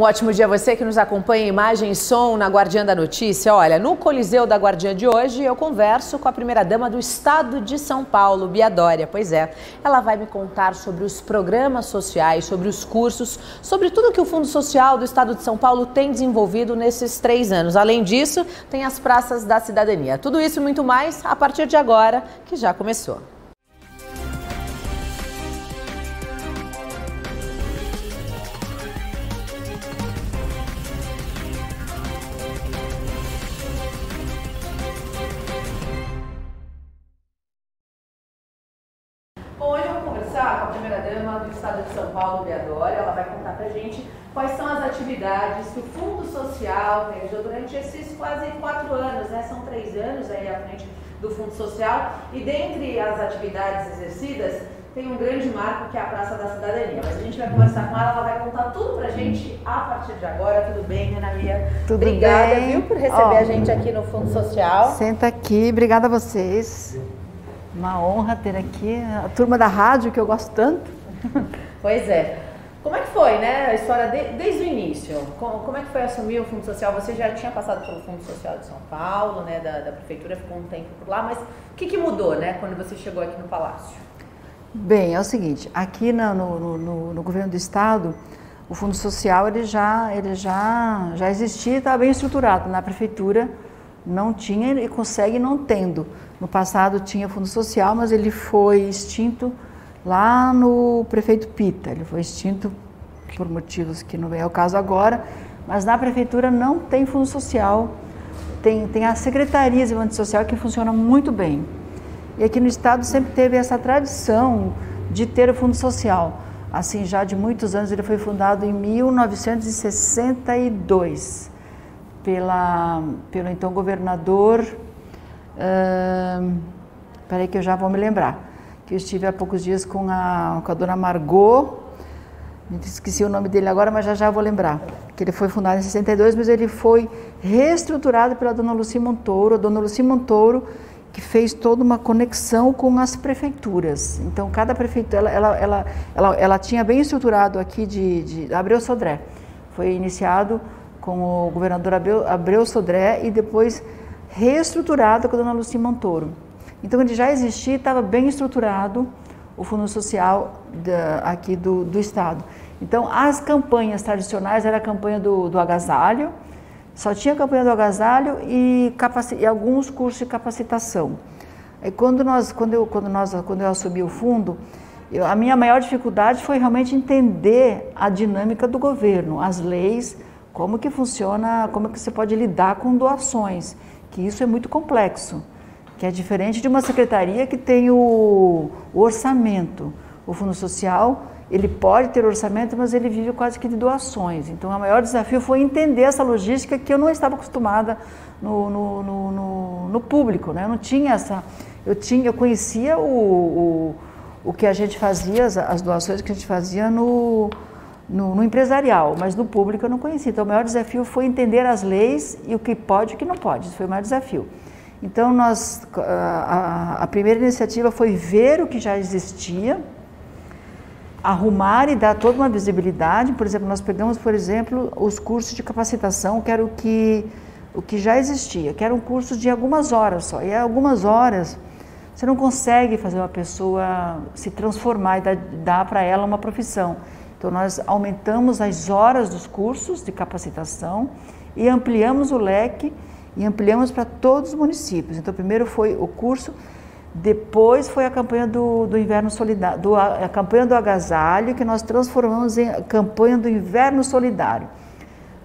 Um ótimo dia a você que nos acompanha em imagem e som na Guardiã da Notícia. Olha, no Coliseu da Guardiã de hoje eu converso com a primeira-dama do estado de São Paulo, Bia Dória. Pois é, ela vai me contar sobre os programas sociais, sobre os cursos, sobre tudo que o Fundo Social do estado de São Paulo tem desenvolvido nesses 3 anos. Além disso, tem as praças da cidadania. Tudo isso e muito mais a partir de agora, que já começou. Hoje eu vou conversar com a primeira-dama do estado de São Paulo, Bia Dória. Ela vai contar pra gente quais são as atividades que o Fundo Social realizou durante esses quase 4 anos, né? São 3 anos aí à frente do Fundo Social. E dentre as atividades exercidas, tem um grande marco que é a Praça da Cidadania. Mas a gente vai conversar com ela vai contar tudo pra gente a partir de agora. Tudo bem, Ana Bia? Tudo obrigada, bem. Viu, por receber a gente aqui no Fundo Social. Senta aqui, obrigada a vocês. Uma honra ter aqui a turma da rádio, que eu gosto tanto. Pois é. Como é que foi, né, a história desde o início? Como é que foi assumir o Fundo Social? Você já tinha passado pelo Fundo Social de São Paulo, né, da Prefeitura, ficou um tempo por lá, mas o que mudou, né, quando você chegou aqui no Palácio? Bem, é o seguinte, aqui no governo do estado, o Fundo Social ele já existia, estava bem estruturado. Na Prefeitura não tinha e consegue não tendo. No passado tinha Fundo Social, mas ele foi extinto lá no prefeito Pita. Ele foi extinto por motivos que não é o caso agora, mas na Prefeitura não tem Fundo Social. Tem a Secretaria de Desenvolvimento Social que funciona muito bem. E aqui no estado sempre teve essa tradição de ter o Fundo Social. Assim, já de muitos anos, ele foi fundado em 1962 pelo então governador, peraí que eu já vou me lembrar, que eu estive há poucos dias com a dona Margot, esqueci o nome dele agora, mas já vou lembrar, que ele foi fundado em 62, mas ele foi reestruturado pela dona Lucy Montoro, a dona Lucy Montoro, que fez toda uma conexão com as prefeituras. Então, cada prefeitura, ela tinha bem estruturado aqui de Abreu Sodré, foi iniciado com o governador Abreu Sodré e depois reestruturado com a dona Lucy Montoro. Então ele já existia, estava bem estruturado o Fundo Social aqui do estado. Então as campanhas tradicionais era a campanha do agasalho, só tinha a campanha do agasalho e alguns cursos de capacitação. Aí quando eu assumi o fundo, a minha maior dificuldade foi realmente entender a dinâmica do governo, as leis, como que funciona, como que você pode lidar com doações, que isso é muito complexo, que é diferente de uma secretaria que tem o orçamento. O Fundo Social, ele pode ter orçamento, mas ele vive quase que de doações. Então, o maior desafio foi entender essa logística que eu não estava acostumada no público, né? Eu não tinha essa... Eu conhecia o que a gente fazia, as doações que a gente fazia no empresarial, mas no público eu não conhecia. Então, o maior desafio foi entender as leis e o que pode e o que não pode. Isso foi o maior desafio. Então, a primeira iniciativa foi ver o que já existia, arrumar e dar toda uma visibilidade. Por exemplo, nós pegamos, os cursos de capacitação, que era o que já existia, que eram cursos de algumas horas só. E algumas horas você não consegue fazer uma pessoa se transformar e dar para ela uma profissão. Então, nós aumentamos as horas dos cursos de capacitação e ampliamos o leque e ampliamos para todos os municípios. Então, primeiro foi o curso, depois foi a campanha do Inverno Solidário, a campanha do agasalho, que nós transformamos em campanha do Inverno Solidário.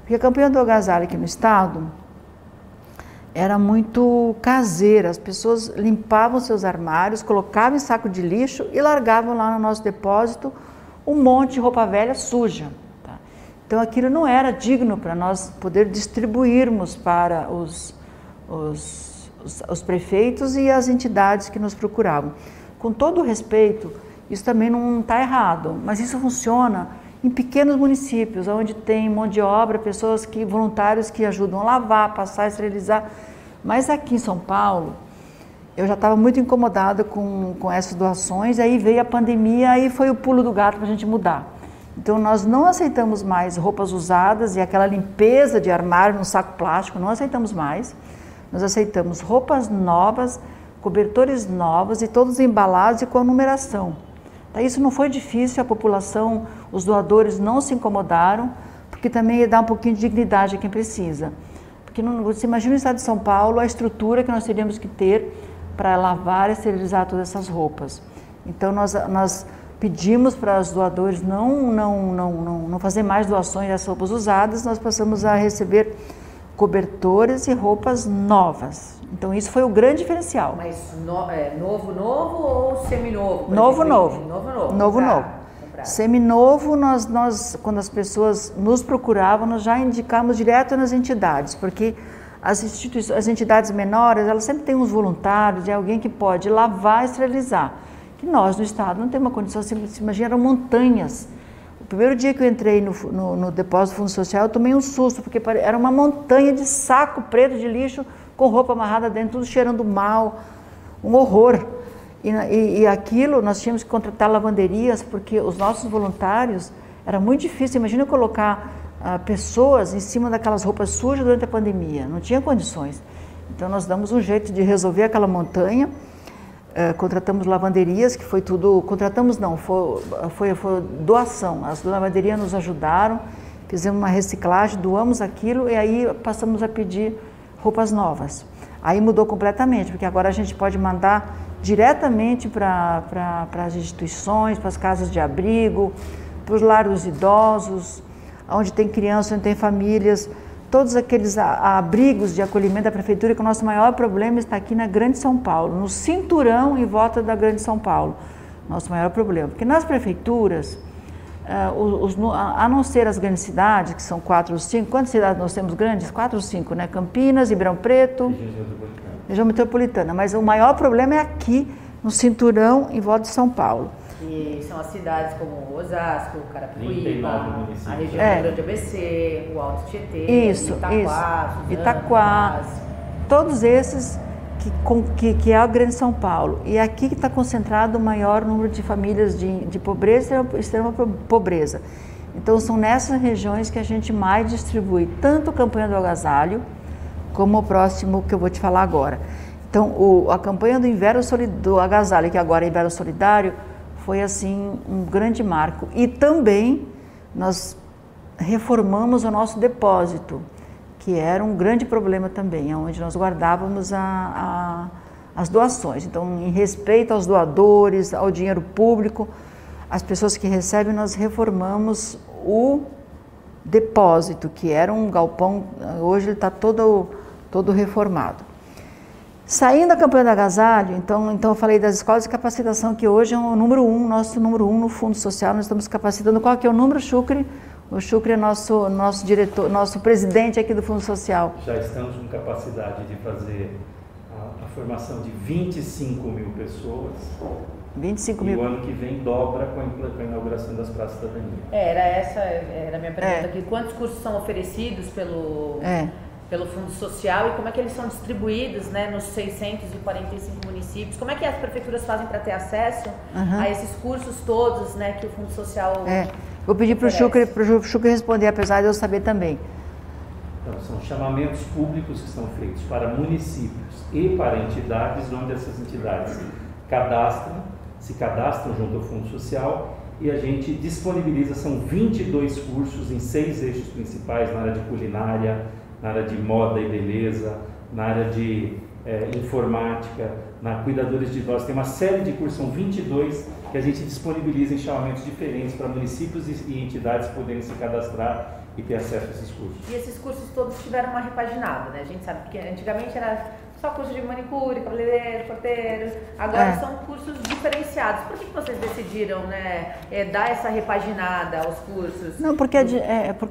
Porque a campanha do agasalho aqui no estado era muito caseira, as pessoas limpavam seus armários, colocavam em saco de lixo e largavam lá no nosso depósito um monte de roupa velha suja. Tá? Então aquilo não era digno para nós poder distribuirmos para os prefeitos e as entidades que nos procuravam. Com todo o respeito, isso também não está errado, mas isso funciona em pequenos municípios, onde tem mão de obra, voluntários que ajudam a lavar, passar, esterilizar. Mas aqui em São Paulo, eu já estava muito incomodada com essas doações, aí veio a pandemia, aí foi o pulo do gato para a gente mudar. Então nós não aceitamos mais roupas usadas e aquela limpeza de armário no saco plástico, não aceitamos mais. Nós aceitamos roupas novas, cobertores novos e todos embalados e com a numeração. Então, isso não foi difícil, a população, os doadores não se incomodaram, porque também dá um pouquinho de dignidade a quem precisa. Porque você imagina no estado de São Paulo a estrutura que nós teríamos que ter para lavar e esterilizar todas essas roupas. Então nós pedimos para os doadores não fazer mais doações das roupas usadas, nós passamos a receber cobertores e roupas novas. Então isso foi o grande diferencial. Mas novo ou seminovo? Novo. Seminovo, nós, quando as pessoas nos procuravam, nós já indicamos direto nas entidades, porque as entidades menores, elas sempre têm uns voluntários, alguém que pode lavar e esterilizar. Que nós, no estado, não temos uma condição, se imagina, eram montanhas. O primeiro dia que eu entrei no depósito do Fundo Social, eu tomei um susto, porque era uma montanha de saco preto de lixo com roupa amarrada dentro, tudo cheirando mal, um horror. E aquilo, nós tínhamos que contratar lavanderias, porque os nossos voluntários, era muito difícil, imagina eu colocar pessoas em cima daquelas roupas sujas durante a pandemia, não tinha condições. Então nós damos um jeito de resolver aquela montanha, contratamos lavanderias, que foi tudo, contratamos não, foi doação, as lavanderias nos ajudaram, fizemos uma reciclagem, doamos aquilo e aí passamos a pedir roupas novas. Aí mudou completamente, porque agora a gente pode mandar diretamente para as instituições, para as casas de abrigo, para os lares dos idosos, onde tem crianças, onde tem famílias, todos aqueles abrigos de acolhimento da prefeitura, que o nosso maior problema está aqui na Grande São Paulo, no cinturão em volta da Grande São Paulo. Nosso maior problema, porque nas prefeituras, a não ser as grandes cidades, que são 4 ou 5, quantas cidades nós temos grandes? 4 ou 5, né? Campinas, Ribeirão Preto, região metropolitana, mas o maior problema é aqui, no cinturão em volta de São Paulo. E são as cidades como Osasco, Carapicuíba, a região do Grande ABC, o Alto Tietê, Itaquá, todos esses que é a Grande São Paulo. E aqui que está concentrado o maior número de famílias de pobreza e extrema pobreza. Então são nessas regiões que a gente mais distribui tanto a campanha do agasalho, como o próximo que eu vou te falar agora. Então a campanha do Inverno do agasalho, que agora é Inverno Solidário, foi assim um grande marco. E também nós reformamos o nosso depósito, que era um grande problema também, onde nós guardávamos as doações. Então, em respeito aos doadores, ao dinheiro público, as pessoas que recebem, nós reformamos o depósito, que era um galpão, hoje ele está todo reformado. Saindo da campanha do agasalho, então eu falei das escolas de capacitação, que hoje é o número 1, nosso número 1 no Fundo Social, nós estamos capacitando. Qual que é o número, Chucre? O Chucre é nosso diretor, nosso presidente aqui do Fundo Social. Já estamos com capacidade de fazer a formação de 25 mil pessoas. 25 e mil. o ano que vem dobra com a inauguração das praças da Cidadania. Era a minha pergunta aqui. Quantos cursos são oferecidos pelo Fundo Social e como é que eles são distribuídos, né, nos 645 municípios? Como é que as prefeituras fazem para ter acesso a esses cursos todos, né, que o Fundo Social Vou pedir para o Chucre responder, apesar de eu saber também. Então, são chamamentos públicos que são feitos para municípios e para entidades, onde essas entidades se cadastram junto ao Fundo Social e a gente disponibiliza, são 22 cursos em 6 eixos principais, na área de culinária, na área de moda e beleza, na área de informática, na cuidadores de idosos. Tem uma série de cursos, são 22 que a gente disponibiliza em chamamentos diferentes para municípios e entidades poderem se cadastrar e ter acesso a esses cursos. E esses cursos todos tiveram uma repaginada, né? A gente sabe que antigamente era só curso de manicure, cabeleireiro, porteiro, agora são cursos diferenciados. Por que vocês decidiram, né, dar essa repaginada aos cursos? Não, porque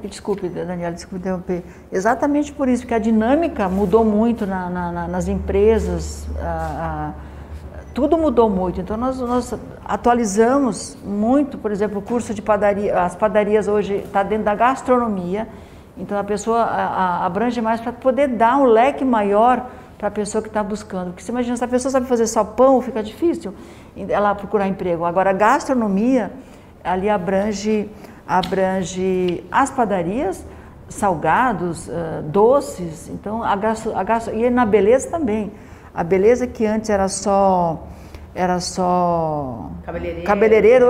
desculpe, Daniela, desculpe interromper. Exatamente por isso, porque a dinâmica mudou muito nas empresas, tudo mudou muito. Então nós atualizamos muito, por exemplo, o curso de padaria, as padarias hoje está dentro da gastronomia, então a pessoa abrange mais para poder dar um leque maior para a pessoa que está buscando. Porque você imagina, se a pessoa sabe fazer só pão, fica difícil ela procurar emprego. Agora, a gastronomia, ali abrange abrange as padarias, salgados, doces, então e na beleza também. A beleza que antes era só cabeleireiro,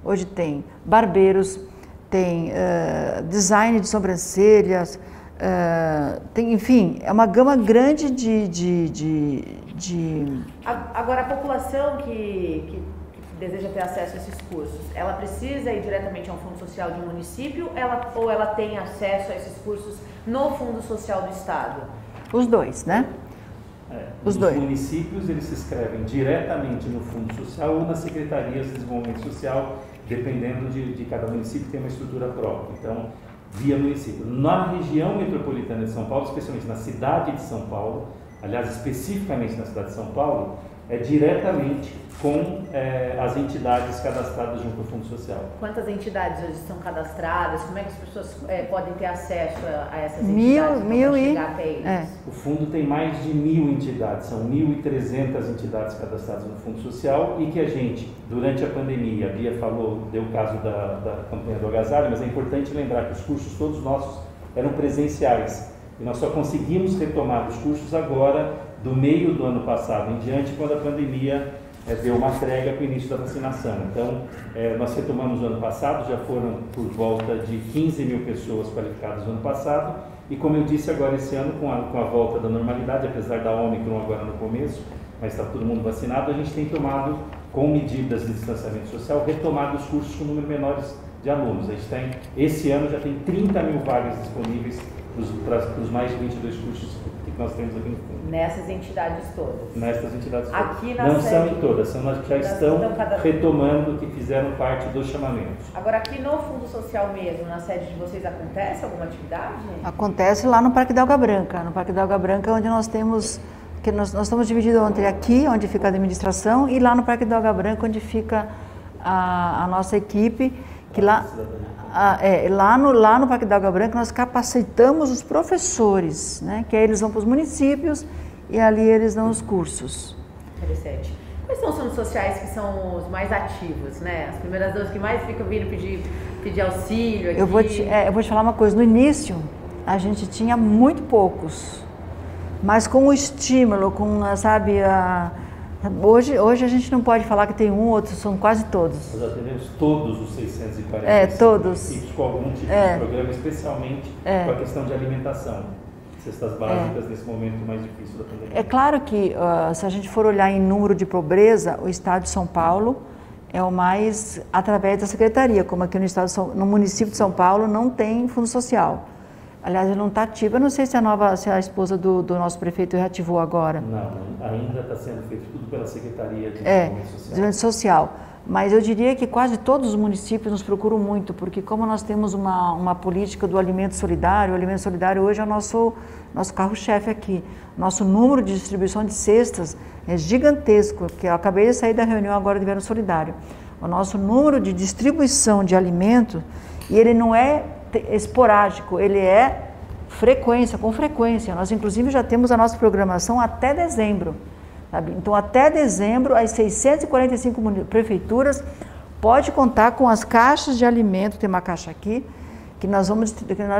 hoje tem barbeiros, tem design de sobrancelhas, tem, enfim, é uma gama grande de... Agora, a população que deseja ter acesso a esses cursos, ela precisa ir diretamente a um fundo social de um município ou ela tem acesso a esses cursos no fundo social do estado? Os dois, né? Os municípios, eles se inscrevem diretamente no fundo social ou nas secretarias de desenvolvimento social, dependendo de cada município, tem uma estrutura própria. Então, via município. Na região metropolitana de São Paulo, especialmente na cidade de São Paulo, aliás, especificamente na cidade de São Paulo, é diretamente com as entidades cadastradas junto ao Fundo Social. Quantas entidades hoje estão cadastradas? Como é que as pessoas podem ter acesso a essas entidades? Chegar até eles? O Fundo tem mais de 1.000 entidades, são 1.300 entidades cadastradas no Fundo Social e que a gente, durante a pandemia, a Bia falou, deu o caso da campanha do agasalho, mas é importante lembrar que os cursos todos nossos eram presenciais e nós só conseguimos retomar os cursos agora, do meio do ano passado em diante, quando a pandemia deu uma trégua para o início da vacinação. Então, nós retomamos no ano passado, já foram por volta de 15 mil pessoas qualificadas no ano passado, e como eu disse agora esse ano, com a volta da normalidade, apesar da Ômicron agora no começo, mas está todo mundo vacinado, a gente tem tomado, com medidas de distanciamento social, retomado os cursos com número menores de alunos. A gente tem, esse ano já tem 30 mil vagas disponíveis para os mais de 22 cursos que nós temos aqui no fundo. Nessas entidades todas? Nessas entidades todas. Aqui na não sede, são em todas, são as que já estão retomando, que fizeram parte dos chamamentos. Agora, aqui no Fundo Social mesmo, na sede de vocês, acontece alguma atividade? Acontece lá no Parque da Água Branca. No Parque da Água Branca, onde nós temos... que nós estamos divididos entre aqui, onde fica a administração, e lá no Parque da Água Branca, onde fica a nossa equipe, que lá no Parque da Água Branca nós capacitamos os professores, né? Que aí eles vão para os municípios e ali eles dão os cursos. Interessante. Quais são os fundos sociais que são os mais ativos, né? As primeiras duas que mais ficam vindo pedir auxílio aqui? Eu vou te falar uma coisa, no início a gente tinha muito poucos, mas com o estímulo, sabe, hoje a gente não pode falar que tem um, outro, são quase todos. Nós já temos todos os 640 todos. municípios com algum tipo de programa, especialmente com a questão de alimentação. Cestas básicas nesse momento mais difícil da pandemia. É claro que se a gente for olhar em número de pobreza, o estado de São Paulo é o mais através da secretaria, como aqui no município de São Paulo não tem fundo social. Aliás, ele não está ativo. Eu não sei se a esposa do nosso prefeito reativou agora. Não, ainda está sendo feito tudo pela Secretaria de Desenvolvimento Social. Mas eu diria que quase todos os municípios nos procuram muito, porque como nós temos uma política do alimento solidário, o alimento solidário hoje é o nosso carro-chefe aqui. Nosso número de distribuição de cestas é gigantesco, porque eu acabei de sair da reunião agora de Verão Solidário. O nosso número de distribuição de alimento, e ele não é esporádico, ele é com frequência. Nós inclusive já temos a nossa programação até dezembro, sabe? Então até dezembro as 645 prefeituras pode contar com as caixas de alimento, tem uma caixa aqui que nós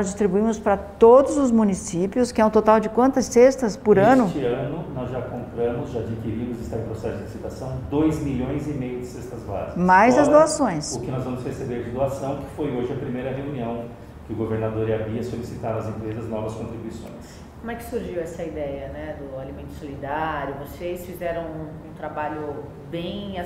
distribuímos para todos os municípios, que é um total de quantas cestas por ano? Este ano nós já compramos, já adquirimos, está em processo de licitação, 2,5 milhões de cestas básicas. Mais as doações. O que nós vamos receber de doação, que foi hoje a primeira reunião que o governador e a Bia solicitaram às empresas novas contribuições. Como é que surgiu essa ideia, né, do alimento solidário? Vocês fizeram um trabalho bem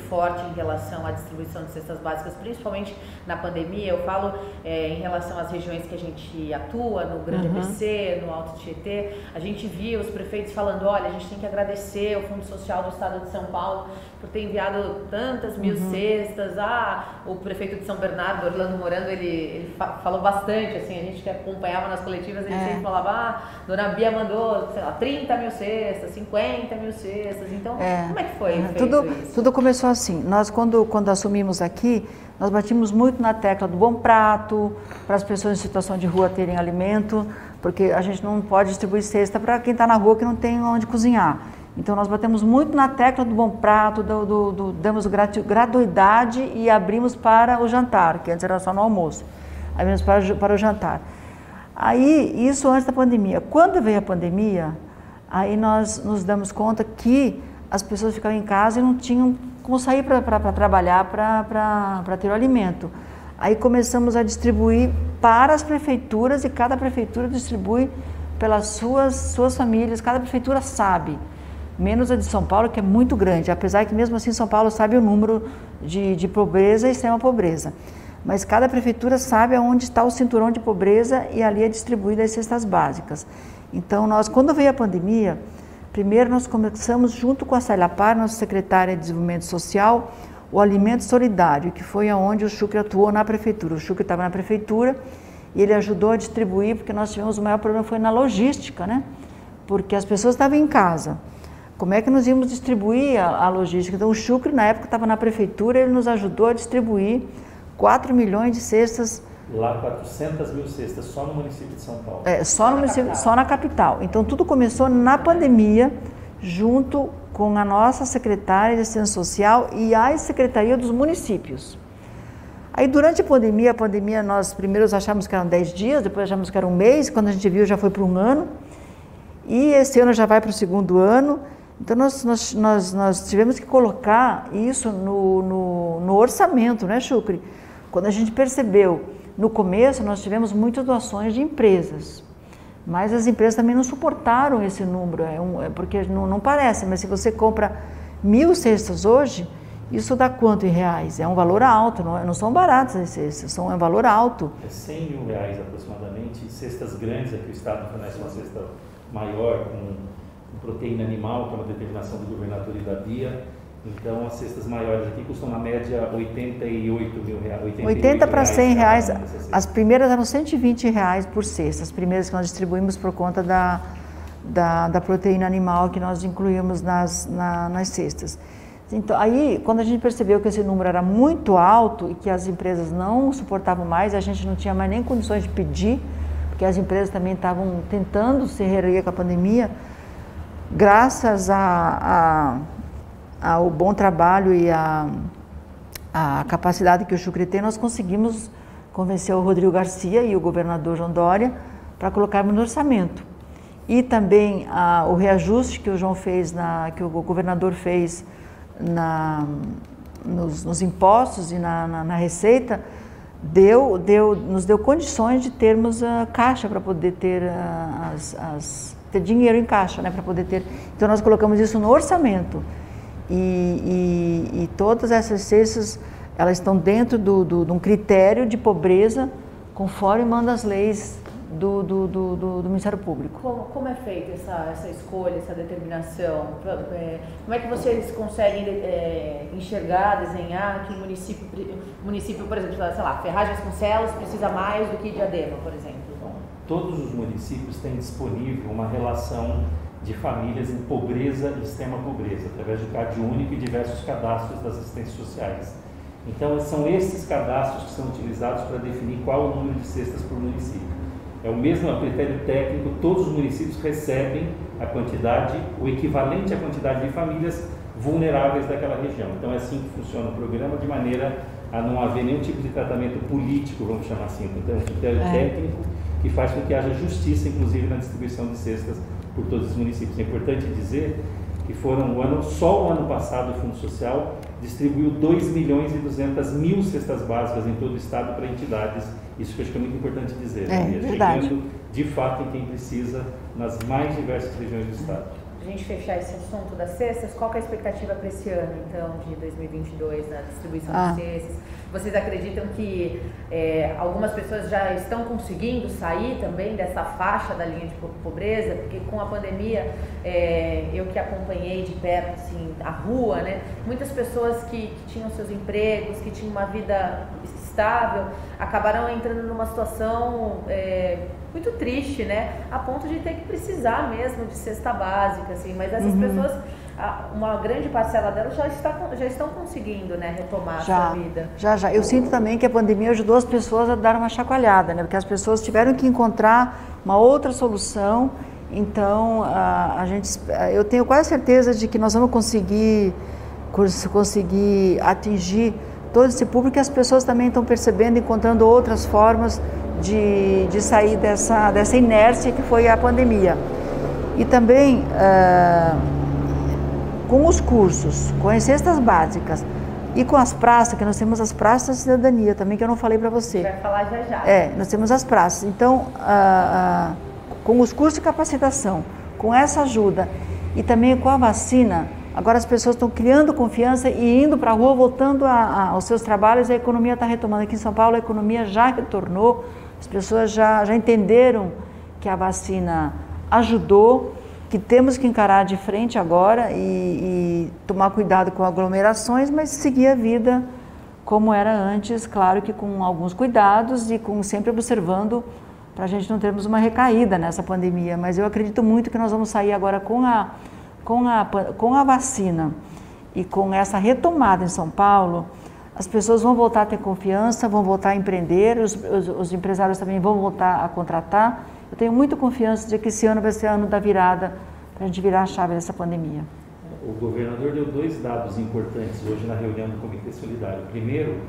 forte em relação à distribuição de cestas básicas, principalmente na pandemia. Eu falo em relação às regiões que a gente atua, no Grande ABC, no Alto Tietê. A gente via os prefeitos falando, olha, a gente tem que agradecer ao Fundo Social do Estado de São Paulo por ter enviado tantas mil cestas. O prefeito de São Bernardo, Orlando Morando, ele falou bastante, assim, a gente que acompanhava nas coletivas, ele sempre falava, Dona Bia mandou, sei lá, 30 mil cestas, 50 mil cestas. Então, como é que foi feito isso? Tudo começou assim. Nós, quando assumimos aqui, nós batimos muito na tecla do bom prato, para as pessoas em situação de rua terem alimento, porque a gente não pode distribuir cesta para quem está na rua que não tem onde cozinhar. Então nós batemos muito na tecla do bom prato, damos gratuidade e abrimos para o jantar, que antes era só no almoço. Abrimos para o jantar. Aí, isso antes da pandemia. Quando veio a pandemia, aí nós nos damos conta que as pessoas ficavam em casa e não tinham como sair para trabalhar, para ter o alimento. Aí começamos a distribuir para as prefeituras e cada prefeitura distribui pelas suas famílias, cada prefeitura sabe. Menos a de São Paulo, que é muito grande, apesar que mesmo assim São Paulo sabe o número de pobreza e extrema pobreza. Mas cada prefeitura sabe aonde está o cinturão de pobreza e ali é distribuída as cestas básicas. Então, quando veio a pandemia, primeiro nós começamos, junto com a Célia Par, nossa secretária de Desenvolvimento Social, o Alimento Solidário, que foi aonde o Chucre atuou na prefeitura. O Chucre estava na prefeitura e ele ajudou a distribuir, porque nós tivemos o maior problema foi na logística, né? Porque as pessoas estavam em casa. Como é que nós íamos distribuir a logística? Então, o Chucre, na época, estava na prefeitura, ele nos ajudou a distribuir 4 milhões de cestas. Lá, 400 mil cestas, só no município de São Paulo. Só na capital. Então, tudo começou na pandemia, junto com a nossa secretária de Assistência Social e a Secretaria dos Municípios. Aí, durante a pandemia, nós primeiro achamos que eram 10 dias, depois achamos que era um mês, quando a gente viu já foi para um ano, e esse ano já vai para o segundo ano. Então, nós tivemos que colocar isso no orçamento, né, Chucre? Quando a gente percebeu, no começo nós tivemos muitas doações de empresas, mas as empresas também não suportaram esse número, porque não parece, mas se você compra 1.000 cestas hoje, isso dá quanto em reais? É um valor alto, não são baratas as cestas, é um valor alto. É 100 mil reais aproximadamente, cestas grandes, aqui o Estado fornece uma cesta maior, com proteína animal, que é uma determinação do governador e da BIA. Então, as cestas maiores aqui custam, na média, 88 mil reais. 80 para 100 reais. As primeiras eram 120 reais por cesta, as primeiras que nós distribuímos por conta da proteína animal que nós incluímos nas cestas. Então, aí, quando a gente percebeu que esse número era muito alto e que as empresas não suportavam mais, a gente não tinha mais nem condições de pedir, porque as empresas também estavam tentando se reerguer com a pandemia, graças ao bom trabalho e a capacidade que o Chucre tem, nós conseguimos convencer o Rodrigo Garcia e o governador João Dória para colocarmos no orçamento. E também o reajuste que o João fez, que o governador fez nos impostos e na receita, nos deu condições de termos a caixa para poder ter ter dinheiro em caixa, né, para poder ter. Então nós colocamos isso no orçamento e todas essas cestas, elas estão dentro de um critério de pobreza conforme manda as leis do Ministério Público. Como é feita essa escolha, essa determinação? Como é que vocês conseguem enxergar, desenhar que município, por exemplo, sei lá, Ferraz de Vasconcelos precisa mais do que Diadema, por exemplo? Todos os municípios têm disponível uma relação de famílias em pobreza e extrema pobreza, através do CAD único e diversos cadastros das assistências sociais. Então, são esses cadastros que são utilizados para definir qual o número de cestas por município. É o mesmo critério técnico, todos os municípios recebem a quantidade, o equivalente à quantidade de famílias vulneráveis daquela região. Então, é assim que funciona o programa, de maneira a não haver nenhum tipo de tratamento político, vamos chamar assim. Então, é um critério técnico que faz com que haja justiça, inclusive, na distribuição de cestas por todos os municípios. É importante dizer que só o ano passado o Fundo Social distribuiu 2.200.000 cestas básicas em todo o estado para entidades. Isso que eu acho que é muito importante dizer. Chegando de fato em quem precisa nas mais diversas regiões do estado. Para a gente fechar esse assunto das cestas, qual que é a expectativa para esse ano, então, de 2022, na distribuição de cestas? Vocês acreditam que algumas pessoas já estão conseguindo sair também dessa faixa da linha de pobreza? Porque com a pandemia, eu que acompanhei de perto assim, a rua, né? Muitas pessoas que tinham seus empregos, que tinham uma vida estável, acabaram entrando numa situação muito triste, né? A ponto de ter que precisar mesmo de cesta básica, assim. Mas essas pessoas, uma grande parcela delas já estão conseguindo, né, retomar a sua vida. Já. Eu sinto também que a pandemia ajudou as pessoas a dar uma chacoalhada, né? Porque as pessoas tiveram que encontrar uma outra solução Então, eu tenho quase certeza de que nós vamos conseguir atingir todo esse público, e as pessoas também estão percebendo, encontrando outras formas de sair dessa inércia que foi a pandemia. E também com os cursos, com as cestas básicas e com as praças, que nós temos as praças da cidadania também, que eu não falei para você. Vai falar já já. Nós temos as praças. Então, com os cursos de capacitação, com essa ajuda e também com a vacina, agora as pessoas estão criando confiança e indo para a rua, voltando aos seus trabalhos, e a economia está retomando. Aqui em São Paulo a economia já retornou, as pessoas já entenderam que a vacina ajudou, que temos que encarar de frente agora e tomar cuidado com aglomerações, mas seguir a vida como era antes, claro que com alguns cuidados e sempre observando para a gente não termos uma recaída nessa pandemia. Mas eu acredito muito que nós vamos sair agora com a vacina e com essa retomada em São Paulo. As pessoas vão voltar a ter confiança, vão voltar a empreender, os empresários também vão voltar a contratar. Eu tenho muita confiança de que esse ano vai ser ano da virada, para a gente virar a chave dessa pandemia. O governador deu 2 dados importantes hoje na reunião do Comitê Solidário. Primeiro,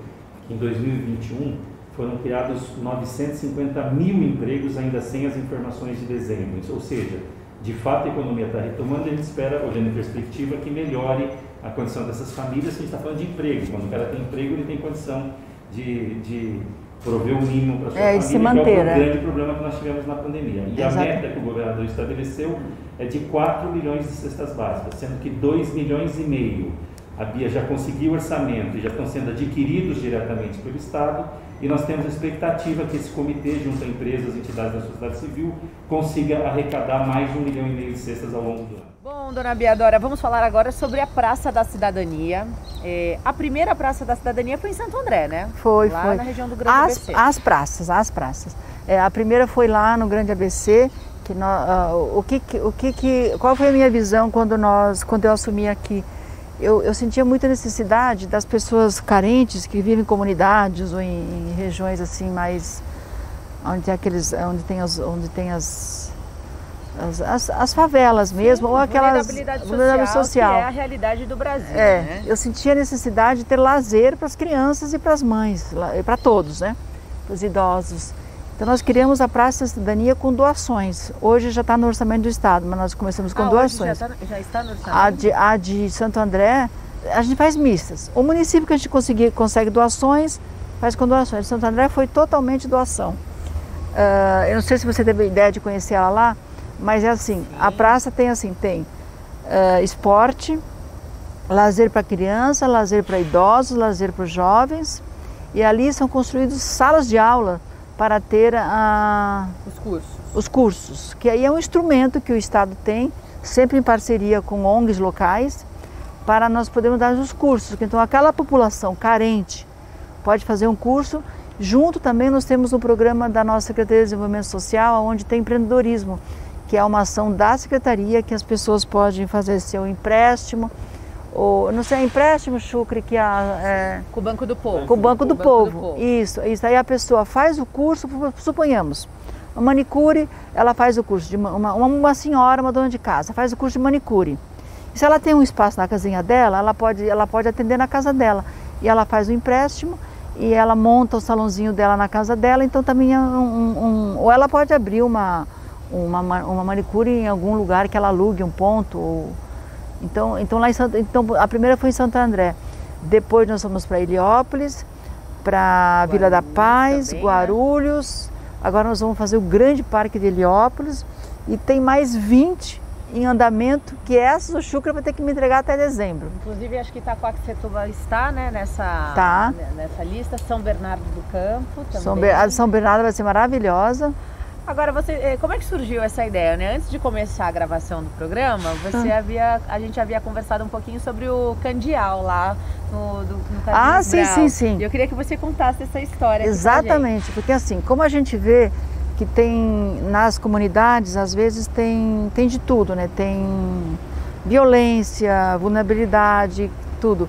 que em 2021 foram criados 950 mil empregos, ainda sem as informações de dezembro. Ou seja, de fato a economia está retomando, e a gente espera, olhando em perspectiva, que melhore a condição dessas famílias, que a gente está falando de emprego. Quando o cara tem emprego, ele tem condição de prover o mínimo para a sua família, se manter, que é o grande problema que nós tivemos na pandemia. E a meta que o governador estabeleceu é de 4 milhões de cestas básicas, sendo que 2,5 milhões a Bia já conseguiu orçamento e já estão sendo adquiridos diretamente pelo Estado, e nós temos a expectativa que esse comitê, junto a empresas, entidades da sociedade civil, consiga arrecadar mais de 1,5 milhão de cestas ao longo do ano. Bom, dona Biadora, vamos falar agora sobre a Praça da Cidadania. A primeira Praça da Cidadania foi em Santo André, né? Foi. Lá na região do Grande ABC. As praças. A primeira foi lá no Grande ABC. Qual foi a minha visão quando eu assumi aqui? Eu sentia muita necessidade das pessoas carentes que vivem em comunidades ou em regiões assim mais onde tem as favelas mesmo. Sim, ou aquelas vulnerabilidade social, que é a realidade do Brasil. Né? Eu sentia a necessidade de ter lazer para as crianças e para as mães, para todos, né? Para os idosos. Então nós criamos a Praça da Cidadania com doações. Hoje já está no orçamento do Estado, mas nós começamos com doações. Já está no orçamento? A de Santo André, a gente faz mistas. O município que a gente consegue doações, faz com doações. Santo André foi totalmente doação. Eu não sei se você teve ideia de conhecer ela lá, mas é assim, a praça tem esporte, lazer para criança, lazer para idosos, lazer para os jovens, e ali são construídos salas de aula para ter os cursos, que aí é um instrumento que o Estado tem, sempre em parceria com ONGs locais, para nós podermos dar os cursos. Então aquela população carente pode fazer um curso. Junto também nós temos um programa da nossa Secretaria de Desenvolvimento Social, onde tem empreendedorismo, que é uma ação da Secretaria, que as pessoas podem fazer seu empréstimo, ou não sei, empréstimo, Chucre, que com o Banco do Povo. Com o Banco do Povo. Isso aí a pessoa faz o curso, suponhamos, uma manicure, ela faz o curso de uma senhora, uma dona de casa, faz o curso de manicure. E se ela tem um espaço na casinha dela, ela pode atender na casa dela. E ela faz o empréstimo e ela monta o salãozinho dela na casa dela, então também é ou ela pode abrir uma manicure em algum lugar que ela alugue um ponto. Então a primeira foi em Santo André. Depois nós fomos para Heliópolis, para Vila da Paz, também, Guarulhos. Agora nós vamos fazer o grande parque de Heliópolis e tem mais 20 em andamento, que essas o Chucra vai ter que me entregar até dezembro. Inclusive acho que Itacoaxetuba está, né, nessa lista. São Bernardo do Campo também. A de São Bernardo vai ser maravilhosa. Agora, como é que surgiu essa ideia, né? Antes de começar a gravação do programa, a gente havia conversado um pouquinho sobre o candial lá no Carlinhos sim. Eu queria que você contasse essa história. Exatamente, porque assim, como a gente vê que tem nas comunidades, às vezes tem de tudo, né? Tem violência, vulnerabilidade, tudo.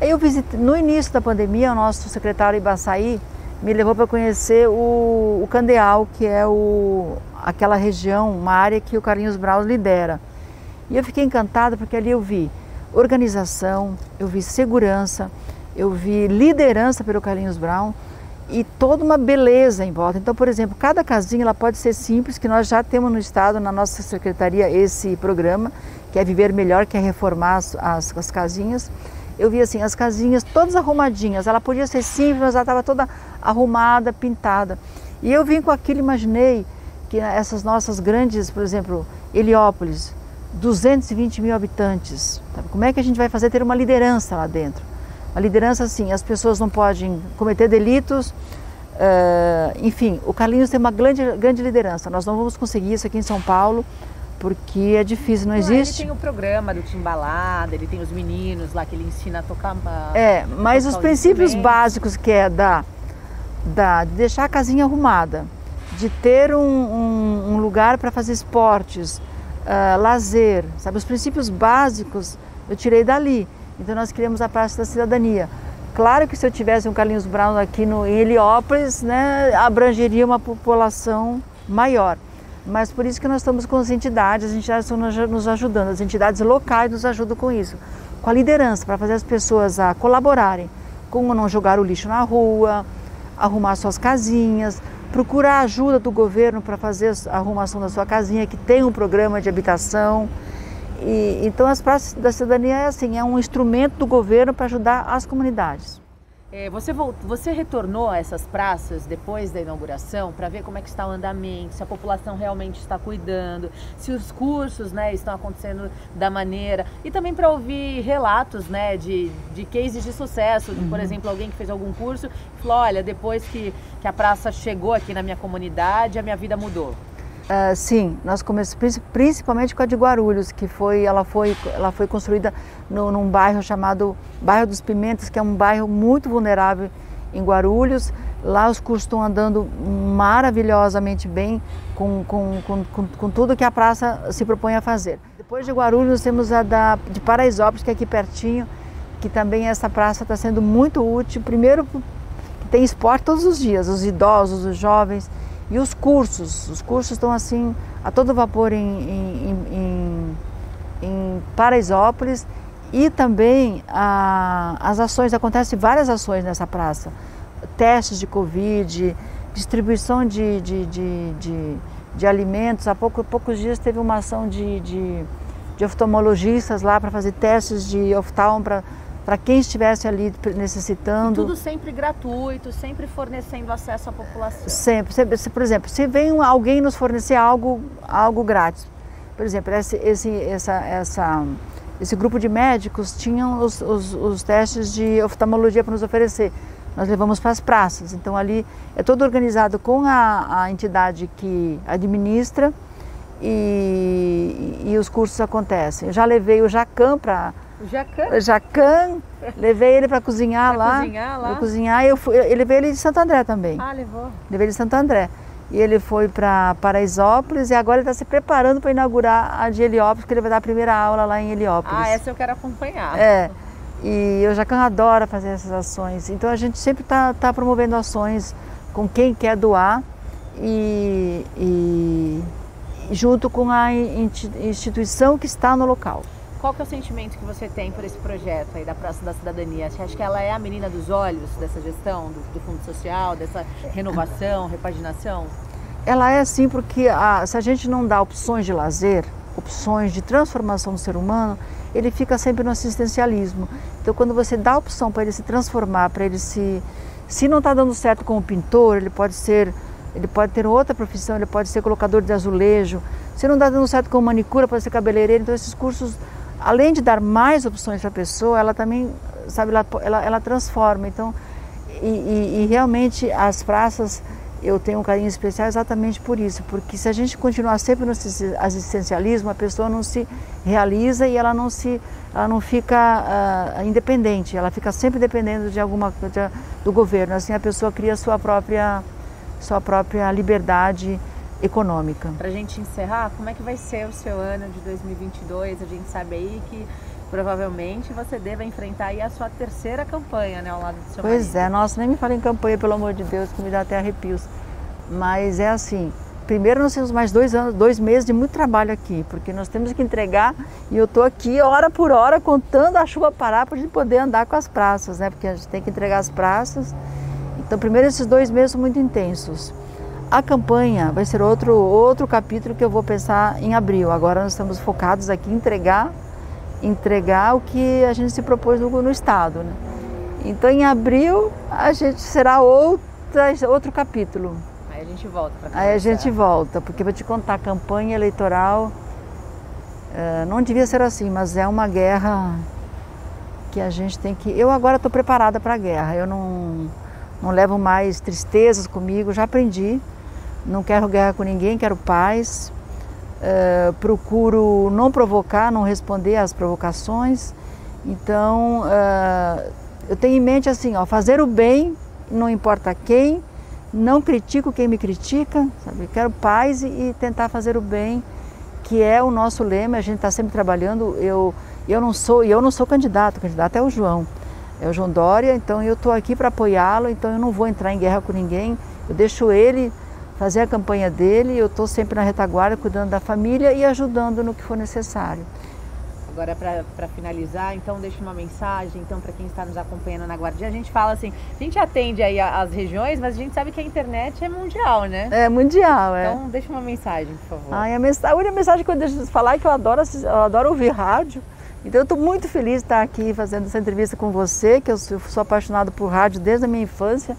Aí eu visitei, no início da pandemia, o nosso secretário Ibaçaí me levou para conhecer o Candeal, que é aquela região, uma área que o Carlinhos Brown lidera. E eu fiquei encantada porque ali eu vi organização, eu vi segurança, eu vi liderança pelo Carlinhos Brown e toda uma beleza em volta. Então, por exemplo, cada casinha ela pode ser simples, que nós já temos no estado, na nossa secretaria, esse programa, que é Viver Melhor, que é reformar as casinhas. Eu vi assim, as casinhas todas arrumadinhas, ela podia ser simples, mas ela estava toda arrumada, pintada. E eu vim com aquilo, imaginei que essas nossas grandes, por exemplo, Heliópolis, 220 mil habitantes, sabe? Como é que a gente vai fazer ter uma liderança lá dentro? Uma liderança assim, as pessoas não podem cometer delitos, enfim, o Carlinhos tem uma grande liderança. Nós não vamos conseguir isso aqui em São Paulo, porque é difícil, não existe. Ele tem o programa do Timbalada, ele tem os meninos lá que ele ensina a tocar. Mas os princípios básicos que é de deixar a casinha arrumada, de ter um lugar para fazer esportes, lazer, sabe? Os princípios básicos eu tirei dali. Então nós criamos a Praça da Cidadania. Claro que se eu tivesse um Carlinhos Brown aqui em Heliópolis, né, abrangeria uma população maior. Mas por isso que nós estamos com as entidades estão nos ajudando, as entidades locais nos ajudam com isso, com a liderança, para fazer as pessoas a colaborarem, como não jogar o lixo na rua, arrumar suas casinhas, procurar a ajuda do governo para fazer a arrumação da sua casinha, que tem um programa de habitação. Então as praças da cidadania é assim, é um instrumento do governo para ajudar as comunidades. Você retornou a essas praças depois da inauguração para ver como é que está o andamento, se a população realmente está cuidando, se os cursos, né, estão acontecendo da maneira, e também para ouvir relatos, né, de cases de sucesso, por exemplo, alguém que fez algum curso e falou, olha, depois que a praça chegou aqui na minha comunidade, a minha vida mudou. Sim, nós começamos principalmente com a de Guarulhos, que ela foi construída num bairro chamado Bairro dos Pimentas, que é um bairro muito vulnerável em Guarulhos. Lá os cursos estão andando maravilhosamente bem com tudo que a praça se propõe a fazer. Depois de Guarulhos nós temos a de Paraisópolis, que é aqui pertinho, que também essa praça está sendo muito útil. Primeiro, tem esporte todos os dias, os idosos, os jovens. E os cursos estão assim a todo vapor em Paraisópolis, e também as ações, acontecem várias ações nessa praça, testes de Covid, distribuição de alimentos. Há poucos dias teve uma ação de oftalmologistas lá para fazer testes de oftalmo para quem estivesse ali necessitando. E tudo sempre gratuito, sempre fornecendo acesso à população. Sempre. Por exemplo, se vem alguém nos fornecer algo grátis, por exemplo, esse grupo de médicos tinham os testes de oftalmologia para nos oferecer. Nós levamos para as praças, então ali é todo organizado com a entidade que administra e os cursos acontecem. Eu já levei o Jacan para... O Jacan? Levei ele para cozinhar lá. Para cozinhar. Eu levei ele de Santo André também. Ah, levou? Levei ele de Santo André. E ele foi para Paraisópolis e agora ele está se preparando para inaugurar a de Heliópolis, porque ele vai dar a primeira aula lá em Heliópolis. Ah, essa eu quero acompanhar. E o Jacan adora fazer essas ações. Então a gente sempre está promovendo ações com quem quer doar e junto com a instituição que está no local. Qual que é o sentimento que você tem por esse projeto aí da Praça da Cidadania? Você acha que ela é a menina dos olhos dessa gestão, do Fundo Social, dessa renovação, repaginação? Ela é sim, porque se a gente não dá opções de lazer, opções de transformação do ser humano, ele fica sempre no assistencialismo. Então quando você dá a opção para ele se transformar, para ele se não está dando certo como pintor, ele pode ter outra profissão, ele pode ser colocador de azulejo. Se não está dando certo como manicura, pode ser cabeleireiro. Então esses cursos, além de dar mais opções para a pessoa, ela também, sabe, ela transforma. Então, e realmente as praças, eu tenho um carinho especial exatamente por isso, porque se a gente continuar sempre no assistencialismo, a pessoa não se realiza e ela não fica independente, ela fica sempre dependendo do governo. Assim a pessoa cria sua própria liberdade econômica. Para a gente encerrar, como é que vai ser o seu ano de 2022? A gente sabe aí que provavelmente você deva enfrentar aí a sua terceira campanha, né, ao lado do seu marido. Pois é, nossa, nem me fala em campanha, pelo amor de Deus, que me dá até arrepios. Mas é assim, primeiro nós temos mais 2 meses de muito trabalho aqui, porque nós temos que entregar, e eu estou aqui hora por hora contando a chuva parar para a gente poder andar com as praças, né? Porque a gente tem que entregar as praças. Então, primeiro esses 2 meses são muito intensos. A campanha vai ser outro capítulo que eu vou pensar em abril. Agora nós estamos focados aqui em entregar o que a gente se propôs no Estado, né? Então, em abril, a gente será outro capítulo. Aí a gente volta para Aí a gente volta, porque vou te contar, a campanha eleitoral não devia ser assim, mas é uma guerra que a gente tem que... Eu agora estou preparada para a guerra, eu não levo mais tristezas comigo, já aprendi, não quero guerra com ninguém, quero paz, procuro não provocar, não responder às provocações, então eu tenho em mente assim, ó, fazer o bem, não importa quem, não critico quem me critica, sabe? Quero paz e tentar fazer o bem, que é o nosso lema, a gente está sempre trabalhando, eu não sou candidato é o João. É o João Dória, então eu estou aqui para apoiá-lo, então eu não vou entrar em guerra com ninguém, eu deixo ele fazer a campanha dele, eu estou sempre na retaguarda, cuidando da família e ajudando no que for necessário. Agora, para finalizar, então, deixa uma mensagem, então, para quem está nos acompanhando na Guardiã, a gente fala assim, a gente atende aí as regiões, mas a gente sabe que a internet é mundial, né? É mundial, é. Então, deixa uma mensagem, por favor. A única mensagem que eu deixo de falar é que eu adoro ouvir rádio. Então eu estou muito feliz de estar aqui fazendo essa entrevista com você, que eu sou apaixonado por rádio desde a minha infância.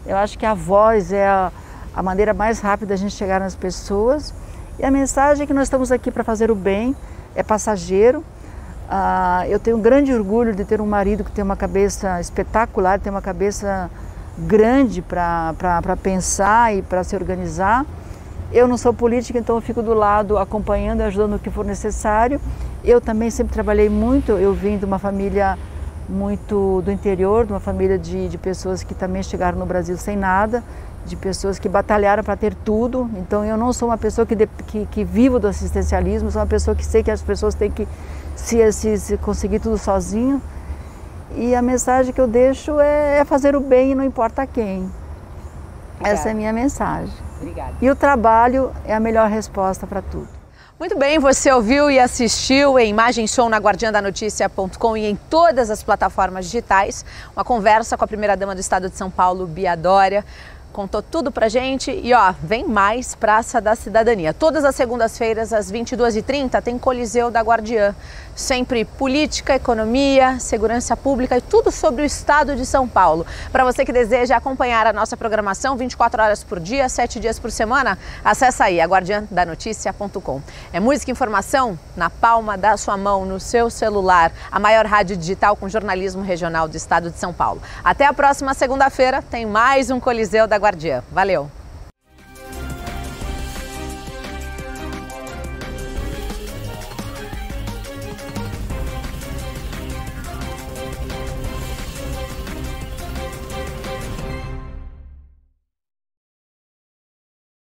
Eu acho que a voz é a maneira mais rápida da gente chegar nas pessoas. E a mensagem é que nós estamos aqui para fazer o bem, é passageiro. Eu tenho um grande orgulho de ter um marido que tem uma cabeça espetacular, tem uma cabeça grande para pensar e para se organizar. Eu não sou política, então eu fico do lado acompanhando e ajudando o que for necessário. Eu também sempre trabalhei muito, eu vim de uma família muito do interior, de uma família de pessoas que também chegaram no Brasil sem nada, de pessoas que batalharam para ter tudo. Então eu não sou uma pessoa que vivo do assistencialismo, sou uma pessoa que sei que as pessoas têm que se conseguir tudo sozinho. E a mensagem que eu deixo é fazer o bem e não importa quem. Obrigada. Essa é a minha mensagem. Obrigada. E o trabalho é a melhor resposta para tudo. Muito bem, você ouviu e assistiu em imagem e som na guardiandanoticia.com e em todas as plataformas digitais, uma conversa com a primeira-dama do Estado de São Paulo, Bia Dória. Contou tudo pra gente e ó, vem mais Praça da Cidadania. Todas as segundas-feiras, às 22h30, tem Coliseu da Guardiã. Sempre política, economia, segurança pública e tudo sobre o Estado de São Paulo. Para você que deseja acompanhar a nossa programação 24 horas por dia, 7 dias por semana, acessa aí, guardiandanoticia.com. É música e informação na palma da sua mão, no seu celular. A maior rádio digital com jornalismo regional do Estado de São Paulo. Até a próxima segunda-feira, tem mais um Coliseu da Guardiã. Valeu!